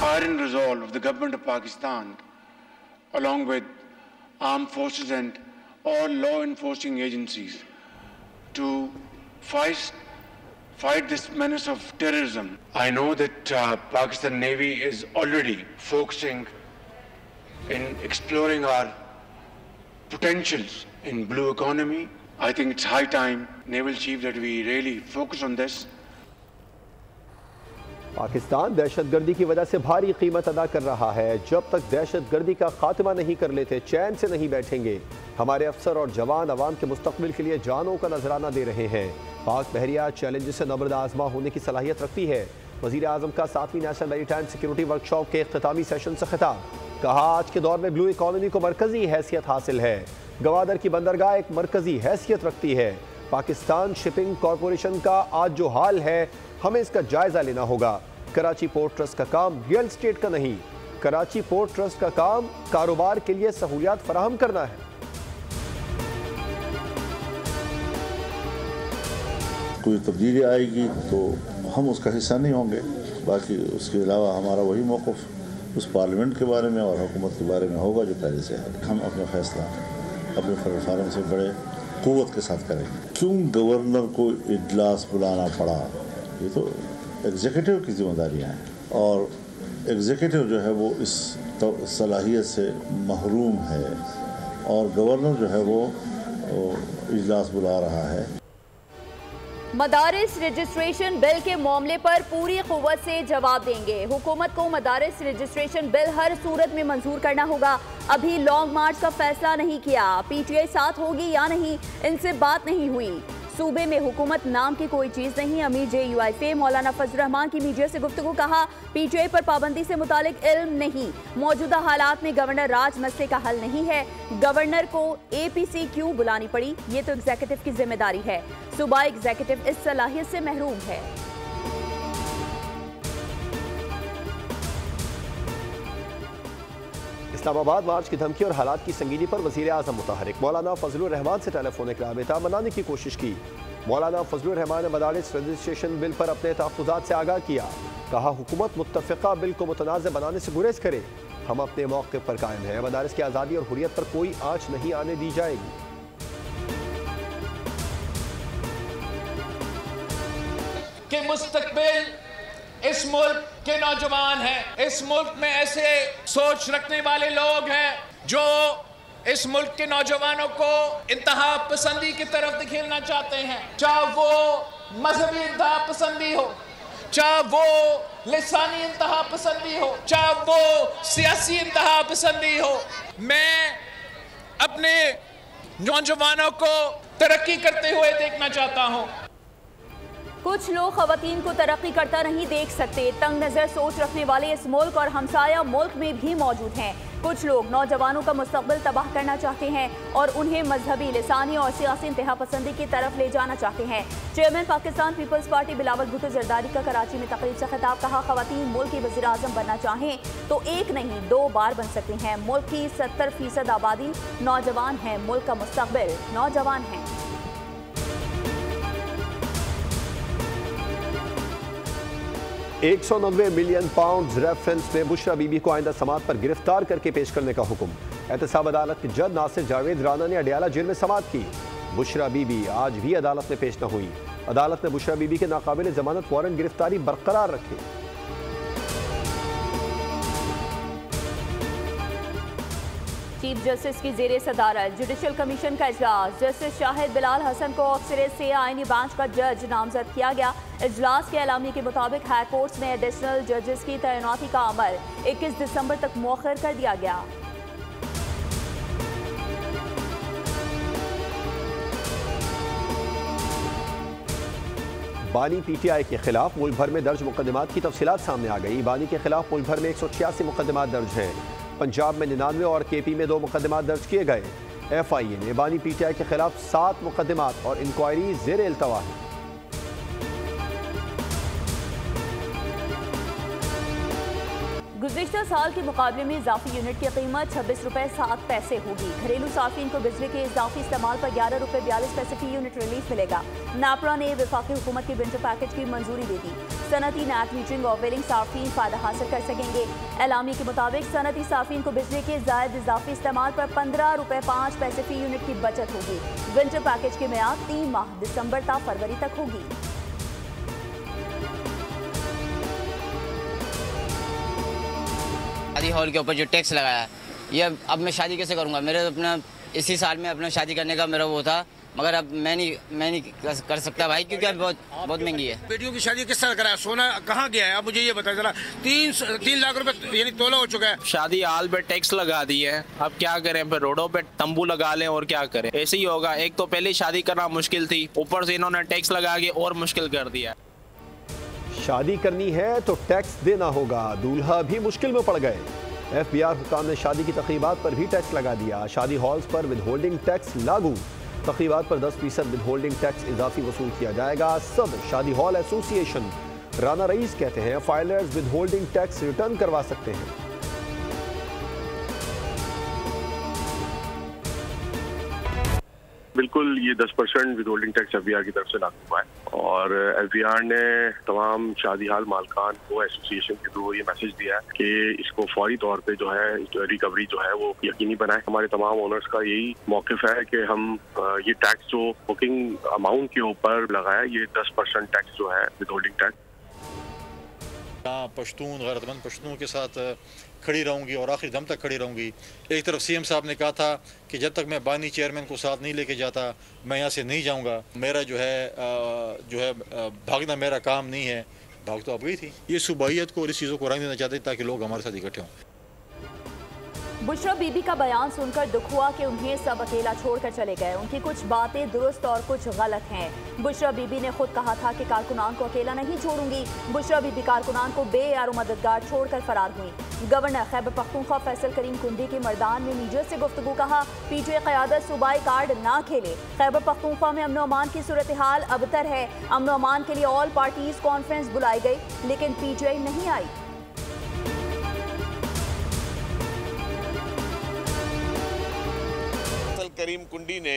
iron resolve of the government of Pakistan, along with armed forces and all law enforcing agencies, to fight this menace of terrorism. I know that Pakistan Navy is already focusing in exploring our potentials in blue economy. I think it's high time, Naval Chief, that we really focus on this. Pakistan दहशतगर्दी की वजह से भारी कीमत अदा कर रहा है। जब तक दहशतगर्दी का खात्मा नहीं कर लेते चैन से नहीं बैठेंगे। हमारे अफसर और जवान अवाम के मुस्तकबिल के लिए जानों का नजराना दे रहे हैं। पाक बहरिया चैलेंज से नबर्द आजमा होने की सलाहियत रखती है। वज़ीर आज़म का 7वीं नेशनल मैरीटाइम सिक्योरिटी वर्कशॉप के इख्तितामी सेशन से खिताब। कहा, आज के दौर में ब्लू इकॉनमी को मरकजी हैसियत हासिल है। गवादर की बंदरगाह एक मरकजी हैसियत रखती है। पाकिस्तान शिपिंग कॉरपोरेशन का आज जो हाल है, हमें इसका जायजा लेना होगा। कराची पोर्ट ट्रस्ट का काम रियल एस्टेट का नहीं, कराची पोर्ट ट्रस्ट का काम कारोबार के लिए सहूलियात फराहम करना है। कोई तब्दीली आएगी तो हम उसका हिस्सा नहीं होंगे। बाकी उसके अलावा हमारा वही मौक़िफ़ उस पार्लियामेंट के बारे में और हुकूमत के बारे में होगा जो पहले से है। हम अपना फैसला अपने फार्म से बड़े क़ुव्वत के साथ करेंगे। क्यों गवर्नर को इजलास बुलाना पड़ा, ये तो एग्जीक्यूटिव की जिम्मेदारियाँ हैं और एग्जीक्यूटिव जो है वो इस सलाहियत से महरूम है और गवर्नर जो है वो इजलास बुला रहा है। मदारिस रजिस्ट्रेशन बिल के मामले पर पूरी क़ुव्वत से जवाब देंगे। हुकूमत को मदारिस रजिस्ट्रेशन बिल हर सूरत में मंजूर करना होगा। अभी लॉन्ग मार्च का फैसला नहीं किया। पीटीआई साथ होगी या नहीं, इनसे बात नहीं हुई। सूबे में हुकूमत नाम की कोई चीज़ नहीं। अमीर JUIF मौलाना फजल रहमान की मीडिया से गुफ्तगू। कहा, पीटीआई पर पाबंदी से मुतालिक इल्म नहीं। मौजूदा हालात में गवर्नर राज मसले का हल नहीं है। गवर्नर को APC क्यों बुलानी पड़ी, ये तो एग्जीक्यूटिव की जिम्मेदारी है। सूबाई एग्जीक्यूटिव इस सलाहियत से महरूम है। इस्लामाबाद मार्च की धमकी और हालात की संगीनी पर वज़ीर आज़म मुतहरिक। मौलाना फजलुर रहमान से टेलीफोनिक राबिता बनाने की कोशिश की। मौलाना फजलुर रहमान ने मदारिस रजिस्ट्रेशन बिल पर अपने तहफ़्फ़ुज़ात से आगाह किया। कहा, हुकूमत मुत्तफ़िक़ा बिल को मुतनाज़ बनाने से गुरेज करे। हम अपने मौक़िफ़ पर कायम हैं। मदारिस की आज़ादी और हुर्रियत पर कोई आँच नहीं आने दी जाएगी। कि मुस्तकबिल इस मुल्क के नौजवान हैं। इस मुल्क में ऐसे सोच रखने वाले लोग हैं जो इस मुल्क के नौजवानों को इंतहा पसंदी की तरफ धकेलना चाहते हैं। चाहे वो मजहबी इंतहा पसंदी हो, चाहे वो लिसानी इंतहा पसंदी हो, चाहे वो सियासी इंतहा पसंदी हो। मैं अपने नौजवानों को तरक्की करते हुए देखना चाहता हूँ। कुछ लोग खवातीन को तरक्की करता नहीं देख सकते। तंग नज़र सोच रखने वाले इस मुल्क और हमसाया मुल्क में भी मौजूद हैं। कुछ लोग नौजवानों का मुस्तकबिल तबाह करना चाहते हैं और उन्हें मजहबी, लिसानी और सियासी इंतहा पसंदी की तरफ ले जाना चाहते हैं। चेयरमैन पाकिस्तान पीपल्स पार्टी बिलावल भुट्टो जरदारी का कराची में तकरीब से खिताब। कहा, खवातीन मुल्क के वज़ीर आज़म बनना चाहें तो एक नहीं 2 बार बन सकती हैं। मुल्क की 70% आबादी नौजवान है। मुल्क का मुस्तकबिल नौजवान है। 190 मिलियन पाउंड रेफरेंस में बुशरा बीबी को आइंदा समात पर गिरफ्तार करके पेश करने का हुक्म। एहतसाब अदालत के जज नासिर जावेद राना ने अडियाला जेल में समात की। बुशरा बीबी आज भी अदालत में पेश न हुई। अदालत ने बुशरा बीबी के नाकाबिल जमानत वारंट गिरफ्तारी बरकरार रखी। चीफ जस्टिस की जेर सदारत जुडिशल कमीशन का इजलास। जस्टिस शाहिद बिलाल हसन को ऑक्सरेज से आईनी बेंच का जज नामजद किया गया। इजलास के एलामी के मुताबिक हाई कोर्ट्स में एडिशनल जजेस की तैनाती का अमल 21 दिसंबर तक मुअख्खर कर दिया गया। बानी PTI के खिलाफ मुल्क भर में दर्ज मुकदमात की तफसीलात सामने आ गई। बानी के खिलाफ मुल्क भर में 186 मुकदमात दर्ज हैं। पंजाब में 99 और KP में 2 मुकदमात दर्ज किए गए। FIA ने बानी PTI के खिलाफ 7 मुकदमात और इंक्वायरी ज़ेर इल्तवा है। गुज़िश्ता साल के मुकाबले में इजाफी यूनिट की कीमत 26 रुपये 7 पैसे होगी। घरेलू सार्फिन को बिजली के इजाफी इस्तेमाल पर 11 रुपये 42 पैसे फी यूनिट रिलीफ मिलेगा। नापरा ने वफाकी हुकूमत के विंटर पैकेज की मंजूरी दे दी। सनती नैट मीटरिंग और वेलिंग सार्फिन फायदा हासिल कर सकेंगे। एलामी के मुताबिक सनती सार्फिन को बिजली के जायद इजाफी इस्तेमाल पर 15 रुपये 5 पैसे फी यूनिट की बचत होगी। विंटर पैकेज की मियाद 3 माह दिसंबर ता फरवरी तक होगी। शादी हॉल के ऊपर जो टैक्स लगाया है, ये अब मैं शादी कैसे करूंगा? मेरे अपना इसी साल में अपना शादी करने का मेरा वो था, मगर अब मैं नहीं कर सकता भाई, क्योंकि अब बहुत महंगी है। बेटियों की शादी किस तरह कराया? सोना कहाँ गया है? अब मुझे ये बता जरा। 3 लाख रुपए यानी तोला हो चुका है। शादी हाल पे टैक्स लगा दी है, अब क्या करें? फिर रोडों पे तंबू लगा लें और क्या करें? ऐसे ही होगा। एक तो पहले शादी करना मुश्किल थी, ऊपर से इन्होंने टैक्स लगा के और मुश्किल कर दिया। शादी करनी है तो टैक्स देना होगा, दूल्हा भी मुश्किल में पड़ गए। FBI हुकाम ने शादी की तकरीबात पर भी टैक्स लगा दिया। शादी हॉल्स पर विदहोल्डिंग टैक्स लागू। तकरीबात पर 10% विदहोल्डिंग टैक्स इजाफी वसूल किया जाएगा। सब शादी हॉल एसोसिएशन राना रईस कहते हैं फाइलर्स विदहोल्डिंग टैक्स रिटर्न करवा सकते हैं। बिल्कुल, ये 10% विदहोल्डिंग टैक्स FBR की तरफ से लागू हुआ है और FBR ने तमाम शादी हाल मालकान को एसोसिएशन के थ्रू ये मैसेज दिया है कि इसको फौरी तौर पे जो है रिकवरी जो है वो यकीनी बनाए। हमारे तमाम ओनर्स का यही मौक़िफ़ है कि हम ये टैक्स जो बुकिंग अमाउंट के ऊपर लगाया, ये 10% टैक्स जो है विदहोल्डिंग टैक्स। पश्तून गैरतमंद पश्तूनों के साथ खड़ी रहूंगी और आखिरी दम तक खड़ी रहूंगी। एक तरफ CM साहब ने कहा था कि जब तक मैं बानी चेयरमैन को साथ नहीं लेके जाता मैं यहाँ से नहीं जाऊँगा। मेरा जो है भागना मेरा काम नहीं है। भाग तो अब गई थी। ये सूबाइयत को और इस चीज़ों को रंग देना चाहते ताकि लोग हमारे साथ इकट्ठे हों। बुशरा बीबी का बयान सुनकर दुख हुआ कि उन्हें सब अकेला छोड़कर चले गए। उनकी कुछ बातें दुरुस्त और कुछ गलत हैं। बुशरा बीबी ने खुद कहा था कि कारकुनान को अकेला नहीं छोड़ूंगी। बुशरा बीबी कारकुनान को बेयारो मददगार छोड़कर फरार हुई। गवर्नर खैबर पख्तूनख्वा फैसल करीम कुंडी के मर्दान में मीडिया से गुफ्तगू कहा, PTI क़यादत सूबाई कार्ड ना खेले। खैबर पख्तूनख्वा में अमन अमान की सूरत हाल अबतर है। अमन अमान के लिए ऑल पार्टीज कॉन्फ्रेंस बुलाई गई लेकिन PTI नहीं आई। करीम कुंडी ने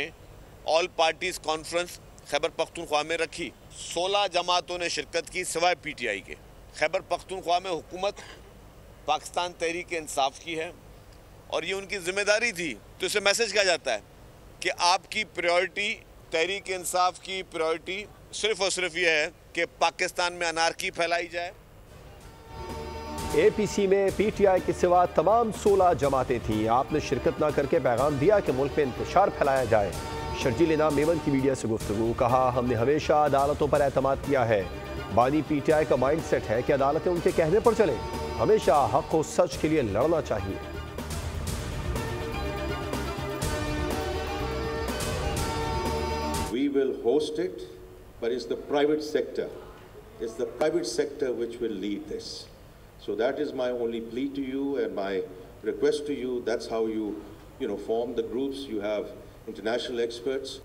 all parties conference Khyber Pakhtunkhwa में रखी। 16 जमातों ने शिरकत की सिवाय PTI के। खैबर पख्तूनख्वा में हुकूमत पाकिस्तान तहरीक इंसाफ की है और ये उनकी जिम्मेदारी थी। तो इसे मैसेज किया जाता है कि आपकी प्रायोरिटी, तहरीक इंसाफ की प्रायोरिटी सिर्फ और सिर्फ ये है कि पाकिस्तान में अनारकी फैलाई जाए। APC में PTI के सिवा तमाम 16 जमातें थीं। आपने शिरकत न करके पैगाम दिया कि मुल्क में इंतशार फैलाया जाए। शर्जील इनाम मेमन की मीडिया से गुफ्तगू। कहा, हमने हमेशा अदालतों पर एतमाद किया है। बानी PTI का माइंड सेट है कि अदालतें उनके कहने पर चले। हमेशा हक और सच के लिए लड़ना चाहिए। We will host it, but it's the private sector. It's the private sector which will lead this. So that is my only plea to you and my request to you. That's how you form the groups. You have international experts.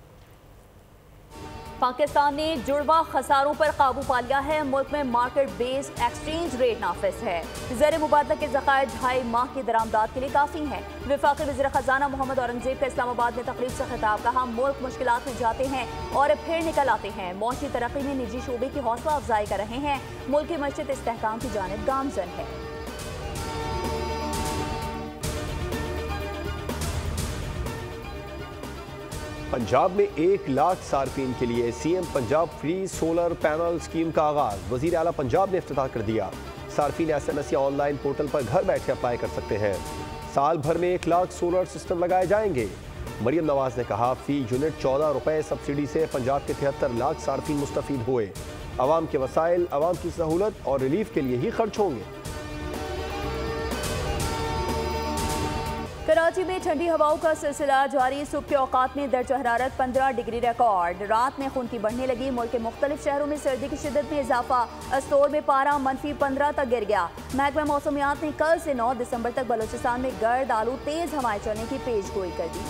Pakistan ने जुड़वा खसारों पर काबू पा लिया है। मुल्क में market based exchange rate नाफिज है। ज़र मुबादला के ज़खायर 2.5 माह की दरामदाद के लिए काफ़ी हैं। वफाकी वज़ीर ख़जाना मोहम्मद औरंगज़ेब का इस्लामाबाद में तकरीब से खिताब। कहा, मुल्क मुश्किलात में जाते हैं और फिर निकल आते हैं। मौशी तरक्की में निजी शोबे की हौसला अफजाई कर रहे हैं। मुल्क की मस्जिद इस्तेहकाम की जानिब गामज़न है। पंजाब में 1 लाख सार्फिन के लिए CM Punjab free solar panel scheme का आगाज। वज़ीर आला पंजाब ने इफ्तिताह कर दिया। सार्फिन SMS या ऑनलाइन पोर्टल पर घर बैठे अप्लाई कर सकते हैं। साल भर में 1 लाख सोलर सिस्टम लगाए जाएंगे। मरियम नवाज ने कहा, फी यूनिट 14 रुपए सब्सिडी से पंजाब के 73 लाख सार्फिन मुस्तफीद हुए। अवाम के वसाइल अवाम की सहूलत और रिलीफ के लिए ही खर्च होंगे। कराची में ठंडी हवाओं का सिलसिला जारी। सुबह के औकात में दर्जा हरारत 15 डिग्री रिकॉर्ड। रात में खुनकी बढ़ने लगी। मुल्क के मुख्तलिफ शहरों में सर्दी की शिद्दत में इजाफा। अस्तोर में पारा -15 तक गिर गया। महकमा मौसमियात ने कल से 9 दिसंबर तक बलूचिस्तान में गर्द आलू तेज हवाएं चलने की पेशगोई कर दी।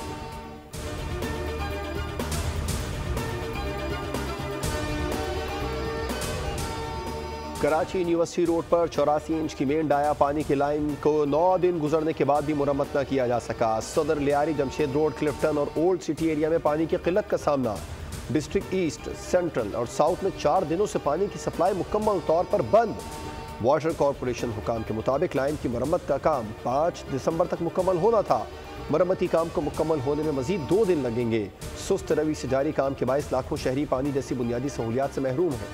कराची यूनिवर्सिटी रोड पर 84 इंच की मेन डाया पानी की लाइन को 9 दिन गुजरने के बाद भी मुरम्मत न किया जा सका। सदर लियारी, जमशेद रोड, क्लिफ्टन और ओल्ड सिटी एरिया में पानी की किल्लत का सामना। डिस्ट्रिक्ट ईस्ट, सेंट्रल और साउथ में 4 दिनों से पानी की सप्लाई मुकम्मल तौर पर बंद। वाटर कॉरपोरेशन हुकाम के मुताबिक लाइन की मरम्मत का काम 5 दिसंबर तक मुकम्मल होना था। मरम्मती काम को मुकम्मल होने में मजीद 2 दिन लगेंगे। सुस्त रवि से जारी काम के बायस लाखों शहरी पानी जैसी बुनियादी सहूलियात से महरूम हैं।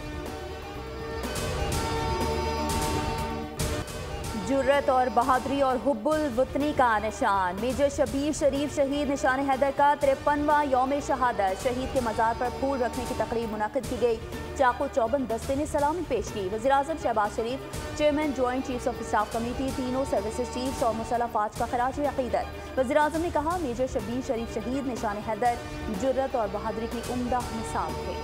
जुर्रत और बहादुरी और हुब्बुल वतनी का निशान। मेजर शबीर शरीफ शहीद निशान हैदर का 53वां यौम शहादत। शहीद के मज़ार पर फूल रखने की तकरीब मुनक़िद की गई। चाको चौबंद दस्ते ने सलामी पेश की। वज़ीर-ए-आज़म Shehbaz Sharif, chairman joint chiefs of staff committee, तीनों सर्विसेज चीफ्स और मुसल्लह फ़ौज का खराज अक़ीदत। वज़ीर-ए-आज़म ने कहा, मेजर शबीर शरीफ शहीद निशान हैदर जुर्रत और बहादुरी की उम्दा मिसाल थे।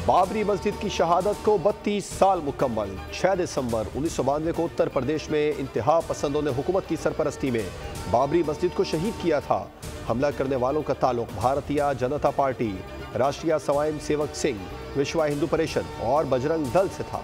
बाबरी मस्जिद की शहादत को 32 साल मुकम्मल। 6 दिसंबर 1992 को उत्तर प्रदेश में इंतहा पसंदों ने हुकूमत की सरपरस्ती में बाबरी मस्जिद को शहीद किया था। हमला करने वालों का ताल्लुक भारतीय जनता पार्टी, राष्ट्रीय स्वयं सेवक संघ, विश्व हिंदू परिषद और बजरंग दल से था।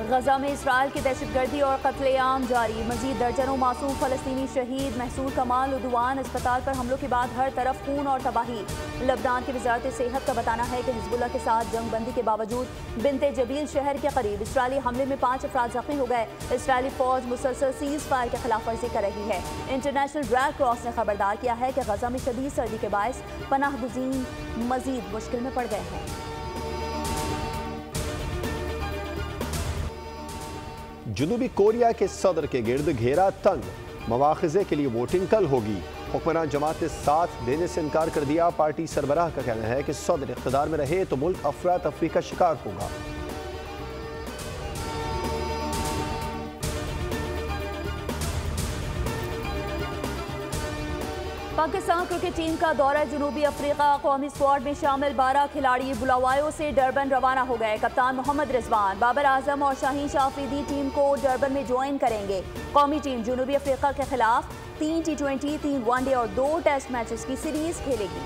गजा में इसराइल की दहशतगर्दी और कत्लेआम जारी। मजीद दर्जनों मासूम फलस्तीनी शहीद। महसूर कमाल उद्वान अस्पताल पर हमलों के बाद हर तरफ खून और तबाही। लबनान की वजारत सेहत का बताना है कि हिजबुल्लाह के साथ जंग बंदी के बावजूद बिनते जबील शहर के करीब इसराइली हमले में 5 अफराद जख्मी हो गए। इसराइली फौज मुसलसल सीज फायर की खिलाफ वर्जी कर रही है। इंटरनेशनल रेड क्रॉस ने खबरदार किया है कि गजा में शदीद सर्दी के बायस पनाह गुज़ीन मजीद मुश्किल में पड़ गए हैं। जनूबी कोरिया के सदर के गिर्द घेरा तंग। मवाख़िज़े के लिए वोटिंग कल होगी। हुक्मरान जमात ने साथ देने से इनकार कर दिया। पार्टी सरबराह का कहना है कि सदर इक़्तिदार में रहे तो मुल्क अफरा तफरी का शिकार होगा। पाकिस्तान क्रिकेट टीम का दौरा जनूबी अफ्रीका। कौमी स्क्वाड में शामिल 12 खिलाड़ी बुलावायों से डरबन रवाना हो गए। कप्तान मोहम्मद रिजवान, बाबर आजम और शाहीन शाह अफरीदी टीम को डरबन में ज्वाइन करेंगे। कौमी टीम जनूबी अफ्रीका के खिलाफ 3 T20, 3 वनडे और 2 टेस्ट मैचेस की सीरीज खेलेगी।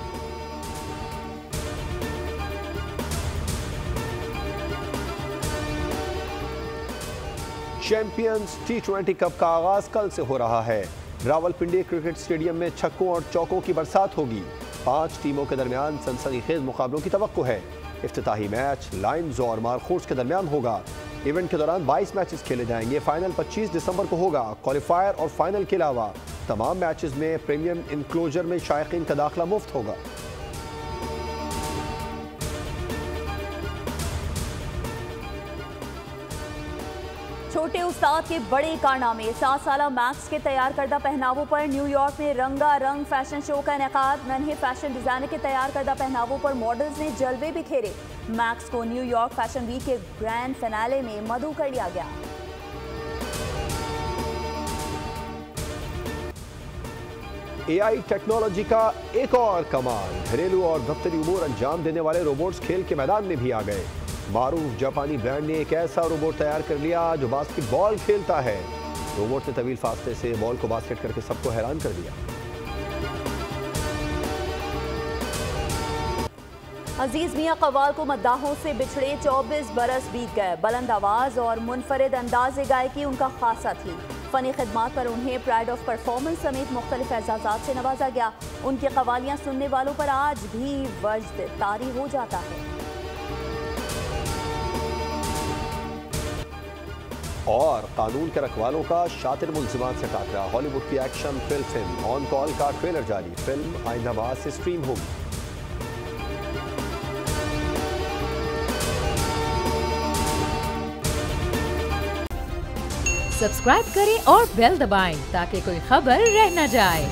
चैंपियंस T20 कप का आगाज कल से हो रहा है। रावलपिंडी क्रिकेट स्टेडियम में छक्कों और चौकों की बरसात होगी। 5 टीमों के दरमियान सनसनीखेज मुकाबलों की तवक्को है। इफ्तिताही मैच लायंस और मारखूर्स के दरमियान होगा। इवेंट के दौरान 22 मैचेस खेले जाएंगे। फाइनल 25 दिसंबर को होगा। क्वालिफायर और फाइनल के अलावा तमाम मैचेस में प्रीमियम इंक्लोजर में शायकीन का दाखिला मुफ्त होगा। छोटे उस्ताद के बड़े कारनामे। 7 साला मैक्स के तैयार करदा पहनावों पर न्यूयॉर्क में रंगारंग फैशन शो का इनेकाद। नन्हे फैशन डिजाइनर के तैयार करदा पहनावों पर मॉडल्स ने जलवे बिखेरे। मैक्स को न्यूयॉर्क फैशन वीक के ग्रैंड फिनाले में मदऊ कर लिया गया। AI टेक्नोलॉजी का एक और कमाल। घरेलू और दफ्तरी उमूर अंजाम देने वाले रोबोट्स खेल के मैदान में भी आ गए। मारूफ जापानी ब्रांड ने एक ऐसा रोबोट तैयार कर लिया जो बास्केटबॉल खेलता है। रोबोट ने तवील फासले से बॉल को बास्केट करके सबको हैरान कर दिया। अजीज मियां कव्वाल को मद्दाहों से बिछड़े 24 बरस बीत गए। बुलंद आवाज और मुनफरिद अंदाज गायकी उनका खासा थी। फनी खिदमात पर उन्हें प्राइड ऑफ परफॉर्मेंस समेत मुख्तलिफ एजाजात से नवाजा गया। उनकी कवालियां सुनने वालों पर आज भी वज्द तारी हो जाता है। और कानून के रखवालों का शातिर मुल्जिमात से टाकरा। हॉलीवुड की एक्शन फिल्म ऑन कॉल का ट्रेलर जारी। फिल्म आइंदाबाद से स्ट्रीम होगी। सब्सक्राइब करें और बेल दबाएं ताकि कोई खबर रह न जाए।